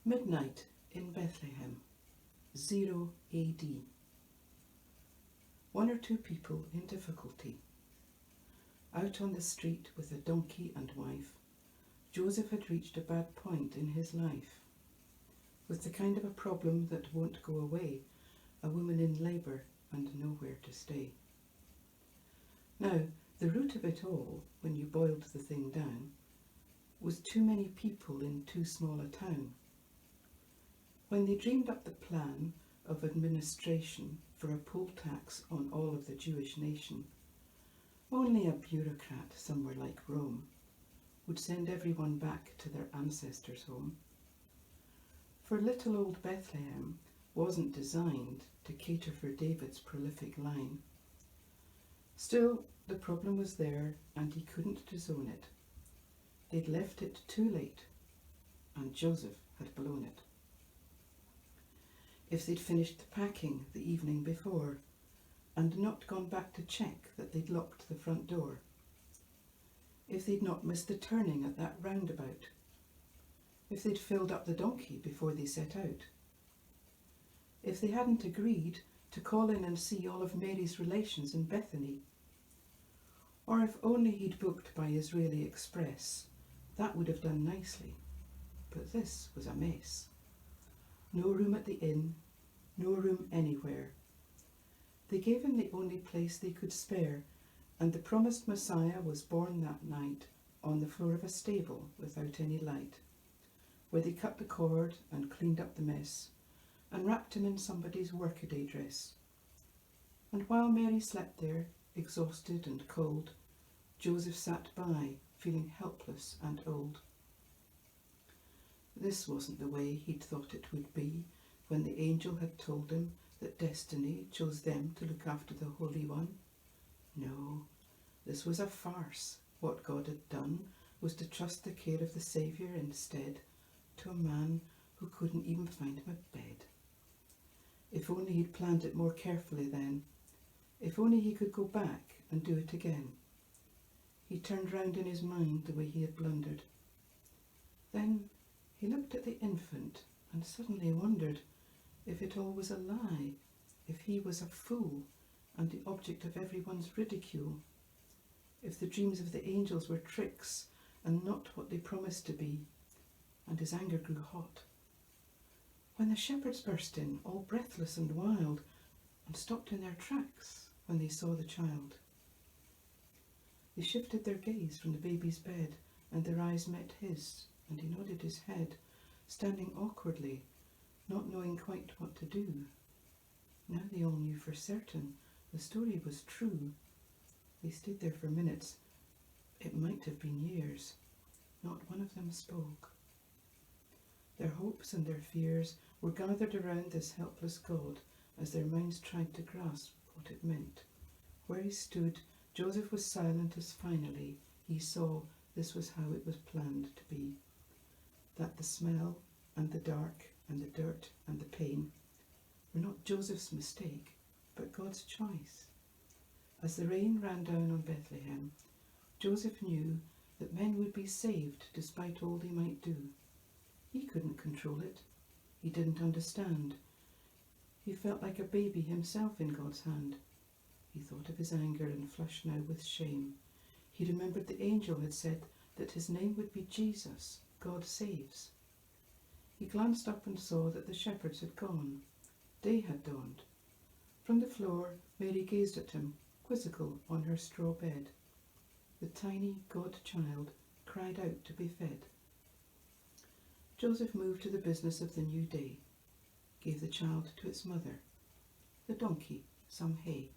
Midnight in Bethlehem, 0 AD. One or two people in difficulty. Out on the street with a donkey and wife, Joseph had reached a bad point in his life. With the kind of a problem that won't go away, a woman in labour and nowhere to stay. Now, the root of it all, when you boiled the thing down, was too many people in too small a town. When they dreamed up the plan of administration for a poll tax on all of the Jewish nation, only a bureaucrat somewhere like Rome would send everyone back to their ancestors' home. For little old Bethlehem wasn't designed to cater for David's prolific line. Still, the problem was there and he couldn't disown it. They'd left it too late, and Joseph had blown it. If they'd finished the packing the evening before and not gone back to check that they'd locked the front door. If they'd not missed the turning at that roundabout. If they'd filled up the donkey before they set out. If they hadn't agreed to call in and see all of Mary's relations in Bethany. Or if only he'd booked by Israeli Express, that would have done nicely. But this was a mess. No room at the inn, no room anywhere. They gave him the only place they could spare, and the promised Messiah was born that night on the floor of a stable without any light, where they cut the cord and cleaned up the mess, and wrapped him in somebody's workaday dress. And while Mary slept there, exhausted and cold, Joseph sat by, feeling helpless and old. This wasn't the way he'd thought it would be when the angel had told him that destiny chose them to look after the Holy One. No, this was a farce. What God had done was to trust the care of the Saviour instead to a man who couldn't even find him a bed. If only he'd planned it more carefully then. If only he could go back and do it again. He turned round in his mind the way he had blundered. Then he looked at the infant and suddenly wondered if it all was a lie, if he was a fool and the object of everyone's ridicule, if the dreams of the angels were tricks and not what they promised to be, and his anger grew hot. When the shepherds burst in, all breathless and wild, and stopped in their tracks when they saw the child. They shifted their gaze from the baby's bed, and their eyes met his, and he nodded his head, standing awkwardly, not knowing quite what to do. Now they all knew for certain the story was true. They stayed there for minutes. It might have been years. Not one of them spoke. Their hopes and their fears were gathered around this helpless God as their minds tried to grasp what it meant. Where he stood, Joseph was silent as finally he saw this was how it was planned to be. That the smell and the dark and the dirt and the pain were not Joseph's mistake, but God's choice. As the rain ran down on Bethlehem, Joseph knew that men would be saved despite all they might do. He couldn't control it. He didn't understand. He felt like a baby himself in God's hand. He thought of his anger and flushed now with shame. He remembered the angel had said that his name would be Jesus, God saves. He glanced up and saw that the shepherds had gone. Day had dawned. From the floor, Mary gazed at him, quizzical on her straw bed. The tiny God-child cried out to be fed. Joseph moved to the business of the new day, gave the child to its mother, the donkey some hay.